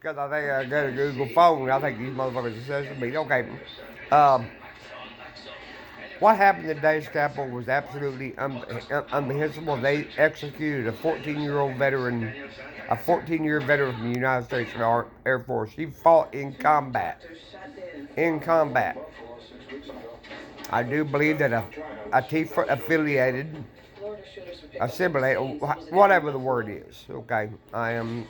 because I think I got a Google phone. And I think these motherfuckers are sensitive to me. Okay. Um, what happened in today's Capitol was absolutely unreprehensible. They executed a 14-year-old veteran, a 14-year veteran from the United States Air Force. He fought in combat. In combat. I do believe that a Tifa affiliated, assimilated, whatever the word is. Okay, I am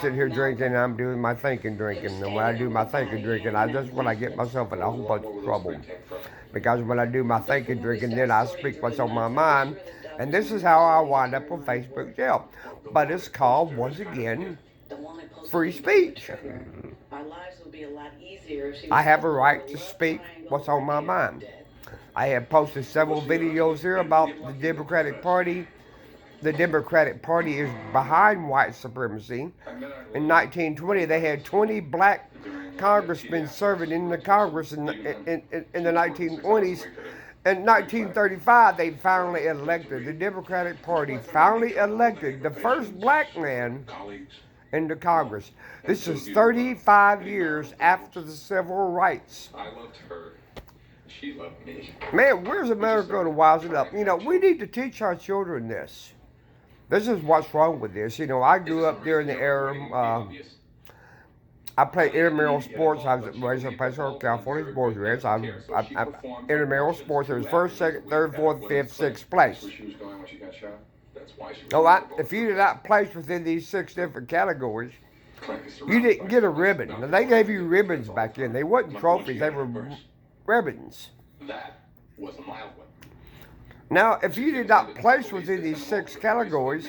sitting here drinking, I'm doing my thinking drinking. And when I do my thinking drinking, that's when I get myself in a whole bunch of trouble. Because when I do my thinking drinking, then I speak what's on my mind. And this is how I wind up on Facebook jail. But it's called, once again, free speech. I have a right to speak what's on my mind. I have posted several videos here about the Democratic Party. The Democratic Party is behind white supremacy. In 1920, they had 20 black congressmen serving in the Congress in the 1920s. In 1935, they finally elected, the Democratic Party finally elected the first black man into Congress. This is 35 years after the civil rights. I loved her. She loved me. Man, where's America going to wisen up? You know, we need to teach our children this. This is what's wrong with this. You know, I grew up during the era. I played intramural sports. I was raised in Pasadena, California, sports Reds. Intramural sports. It was first, second, third, fourth, fifth, sixth place. Oh, if you did not place within these 6 different categories, you didn't get a ribbon. Now, they gave you ribbons back then. They weren't trophies. They were ribbons. That was a mild one. Now, if you did not place within these 6 categories,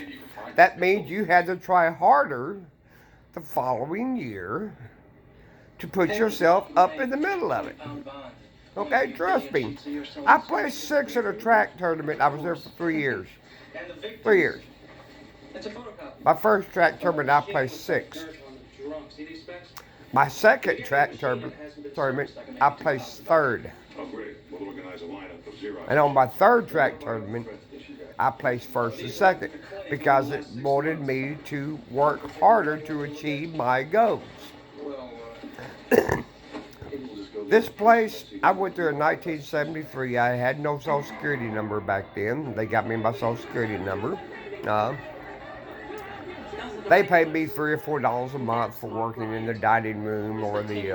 that means you had to try harder the following year to put yourself up in the middle of it. Okay, trust me. I placed 6 in a track tournament. I was there for 3 years. 3 years. My first track tournament, I placed 6. My second track tournament, I placed 3rd. And on my 3rd track tournament, I placed 1st and 2nd because it wanted me to work harder to achieve my goals. This place, I went there in 1973. I had no Social Security number back then. They got me my Social Security number. They paid me $3 or $4 a month for working in the dining room or the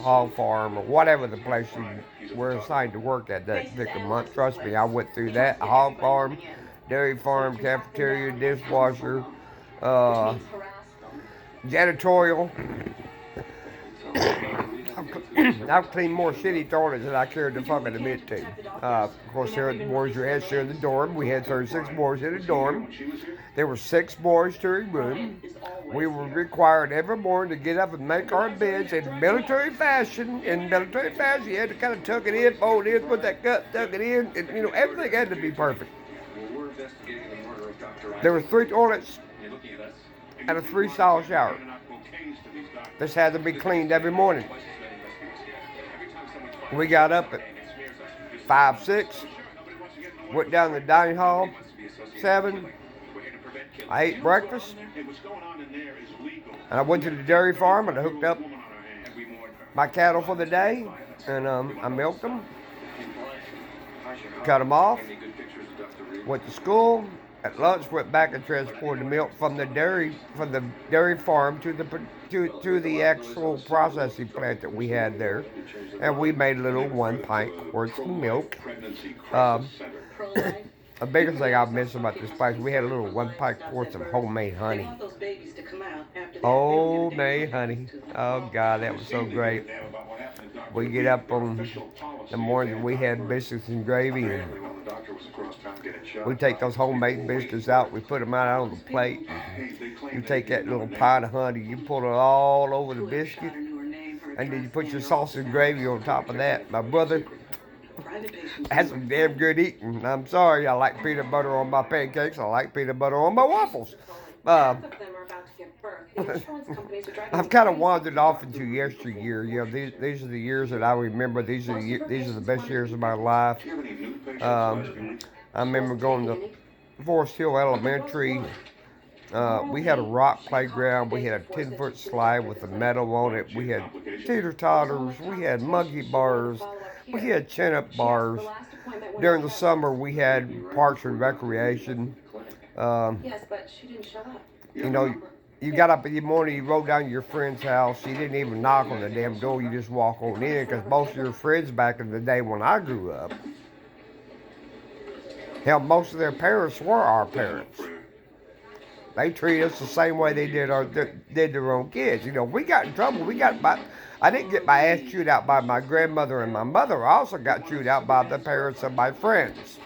hog farm or whatever the place you were assigned to work at that particular month. Trust me, I went through that. Hog farm, dairy farm, cafeteria, dishwasher, janitorial. I've cleaned more shitty toilets than I cared to fucking admit to. Of course, here at the boys we had shared the dorm. We had 36 boys in a dorm. There were 6 boys to a room. We were required every morning to get up and make our beds in military fashion. In military fashion, you had to kind of tuck it in, fold it in, put that gut, tuck it in. And, you know, everything had to be perfect. There were 3 toilets and a 3-stall shower. This had to be cleaned every morning. We got up at 5, 6, went down to the dining hall, 7. I ate breakfast, and I went to the dairy farm and I hooked up my cattle for the day, and I milked them, cut them off, went to school. At lunch, went back and transported the milk from the dairy farm to the actual processing plant that we had there, and we made little 1-pint quarts of milk. The biggest thing I miss about this place, we had a little 1-pint quarts of homemade honey. Homemade honey. Oh God, that was so great. We get up on the morning, we had biscuits and gravy, and we take those homemade biscuits out, we put them out on the plate. You take that little pot of honey, you put it all over the biscuit, and then you put your sauce and gravy on top of that. My brother, that's some damn good eating. I'm sorry, I like peanut butter on my pancakes, I like peanut butter on my waffles. I've kind of wandered off into yesteryear. You know, these are the years that I remember. These are the best years of my life. I remember going to Forest Hill Elementary, We had a rock playground. We had a 10-foot slide with a metal on it. We had teeter-totters. We had monkey bars. We had chin-up bars. During the summer, we had parks and recreation. Um, you know, you got up in the morning, you rode down to your friend's house. You didn't even knock on the damn door. You just walk on in because most of your friends back in the day when I grew up, hell, most of their parents were our parents. They treat us the same way they did their own kids. You know, we got in trouble. I didn't get my ass chewed out by my grandmother and my mother. I also got chewed out by the parents of my friends.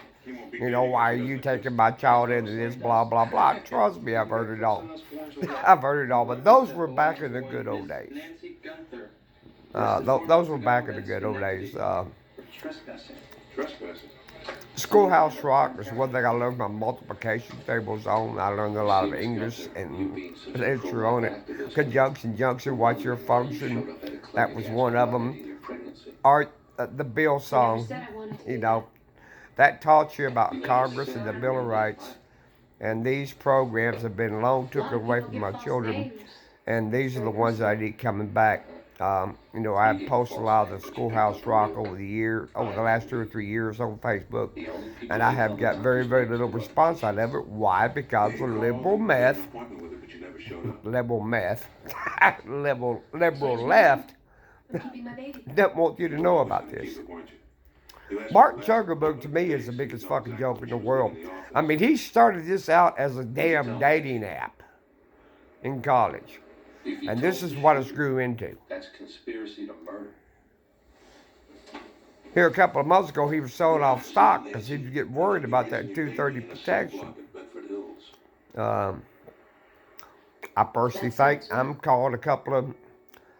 You know, why are you taking my child into this, blah, blah, blah. Trust me, I've heard it all. I've heard it all. But those were back in the good old days. Those were back in the good old days. Schoolhouse Rock is one thing I learned my multiplication tables on. I learned a lot of English and literature on it. Conjunction, junction, what's your function? That was one of them. Art, the Bill song, you know, that taught you about Congress and the Bill of Rights. And these programs have been long took away from my children. And these are the ones that I need coming back. You know, I posted a lot of the Schoolhouse Rock over the last 2 or 3 years on Facebook, and I have got very, very little response out of it. Why? Because of liberal meth, liberal left don't want you to know about this. Mark Zuckerberg to me is the biggest fucking joke in the world. I mean, he started this out as a damn dating app in college. And this is what it grew into. That's conspiracy to murder. Here a couple of months ago, he was selling off stock because he was getting worried about that 230 protection. I personally think I'm calling a couple of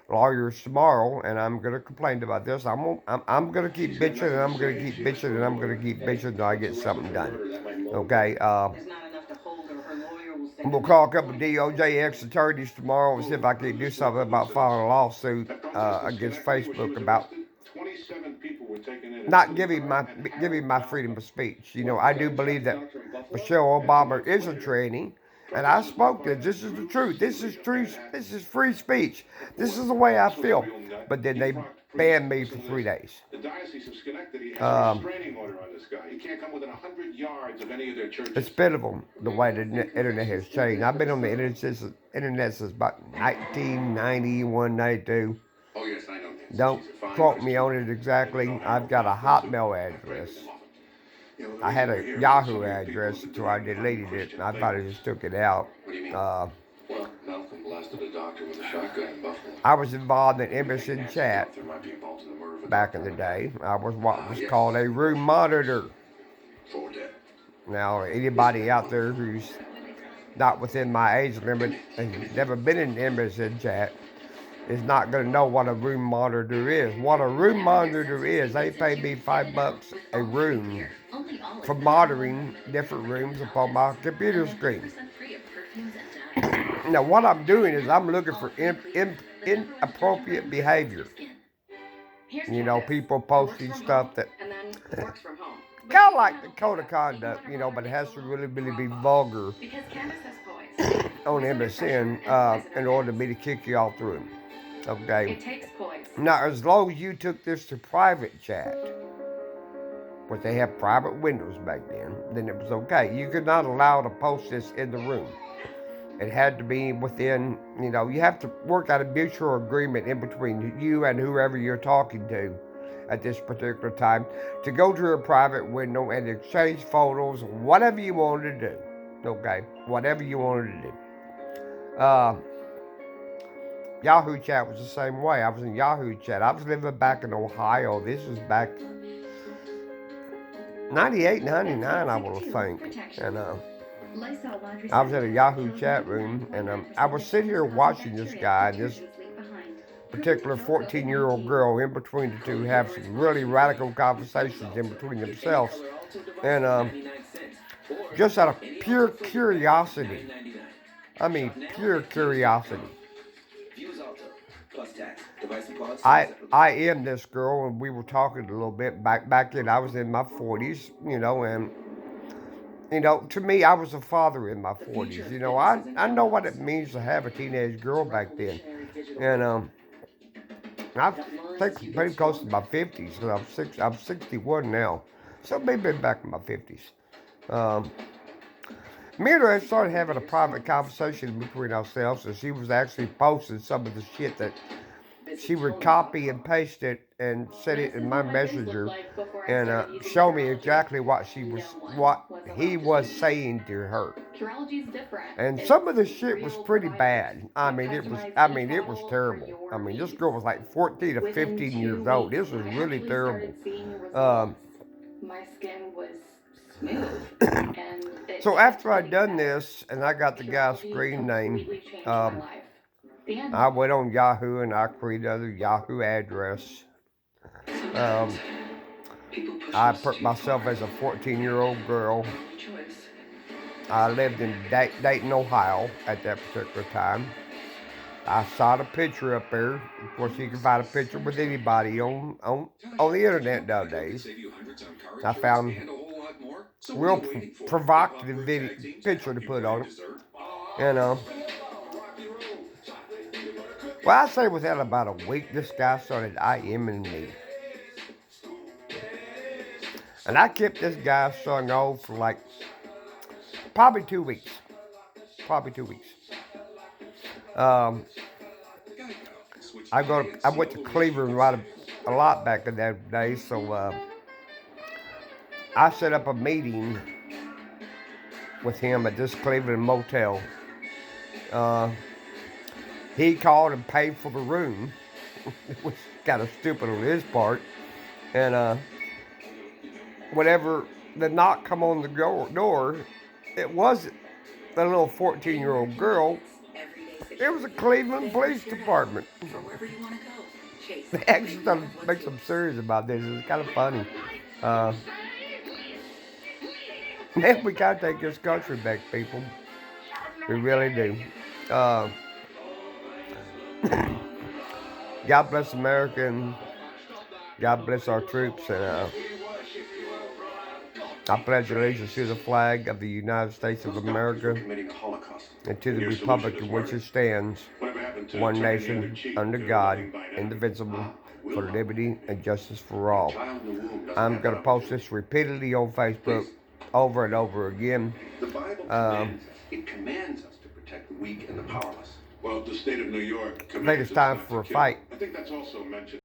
lawyers tomorrow, and I'm going to complain about this. I'm going to keep bitching, and I'm going to keep bitching, and I'm going to keep bitching until I get something done. Okay? I'm going to call a couple of DOJ ex-attorneys tomorrow and see if I can do something about filing a lawsuit against Facebook about not giving my freedom of speech. You know, I do believe that Michelle Obama is a tranny, and I spoke to this is the truth. This is true. This is free speech. This is the way I feel. But then they banned me for 3 days. The Diocese of Schenectady has a restraining order on this guy. He can't come within 100 yards of any of their churches. It's pitiful the way the internet has changed. I've been on the internet since about 1991, 92. Oh, yes, I know. Don't quote me on it exactly. I've got a Hotmail address. I had a Yahoo address until I deleted it, and I thought I just took it out. I was involved in MSN Chat back in the day. I was what was called a room monitor. Now, anybody out there who's not within my age limit and never been in MSN Chat is not going to know what a room monitor is. What a room monitor is, they pay me $5 a room for monitoring different rooms upon my computer screen. Now, what I'm doing is I'm looking for inappropriate behavior. You know, people posting stuff that kind of like the code of conduct, you know, but it has to really, really be vulgar on MSN in order for me to kick you all through. Okay. Now, as long as you took this to private chat, but they have private windows back then it was okay. You could not allow to post this in the room. It had to be within, you know, you have to work out a mutual agreement in between you and whoever you're talking to at this particular time to go to a private window and exchange photos, whatever you wanted to do. Okay, whatever you wanted to do. Yahoo Chat was the same way. I was in Yahoo Chat. I was living back in Ohio. This was back 98, 99, I will think. And I was in a Yahoo chat room, and I was sitting here watching this guy and this particular 14-year-old girl in between the two have some really radical conversations in between themselves. And just out of pure curiosity, I mean pure curiosity, I am this girl, and we were talking a little bit back then. I was in my 40s, you know, and You know, to me, I was a father in my 40s. You know, I know what it means to have a teenage girl back then. And I think pretty close to my 50s. So I'm 61 now. So maybe back in my 50s. Um, Me and her started having a private conversation between ourselves, and she was actually posting some of the shit that she would copy and paste it and set it in my messenger and show me exactly what he was saying to her. And some of the shit was pretty bad. It was terrible. I mean, this girl was like 14 or 15 years old. This was really terrible. Um, so after I'd done this and I got the guy's screen name, I went on Yahoo and I created another Yahoo address. Um, I put myself as a 14-year-old girl. I lived in Dayton, Ohio at that particular time. I saw the picture up there. Of course, you can find a picture with anybody on the internet nowadays. I found a real provocative picture to put on it. And, well, I say within about a week, this guy started IMing me. And I kept this guy strung on for like probably 2 weeks. Probably 2 weeks. I went to Cleveland a lot back in that day, so I set up a meeting with him at this Cleveland motel. He called and paid for the room, which was kind of stupid on his part. And whenever the knock come on the door, it wasn't the little 14-year-old girl. It was a Cleveland Police Department. They actually started to make some serious about this. It's kind of funny. Man, we gotta take this country back, people. We really do. God bless America and God bless our troops. And I pledge allegiance to the flag of the United States of America and to the republic in which it stands, one nation, under God, indivisible, for liberty and justice for all. I'm going to post this repeatedly on Facebook over and over again. It commands us to protect the weak and the powerless. Well, the state of New York, I think it's time for a fight. I think that's also mentioned.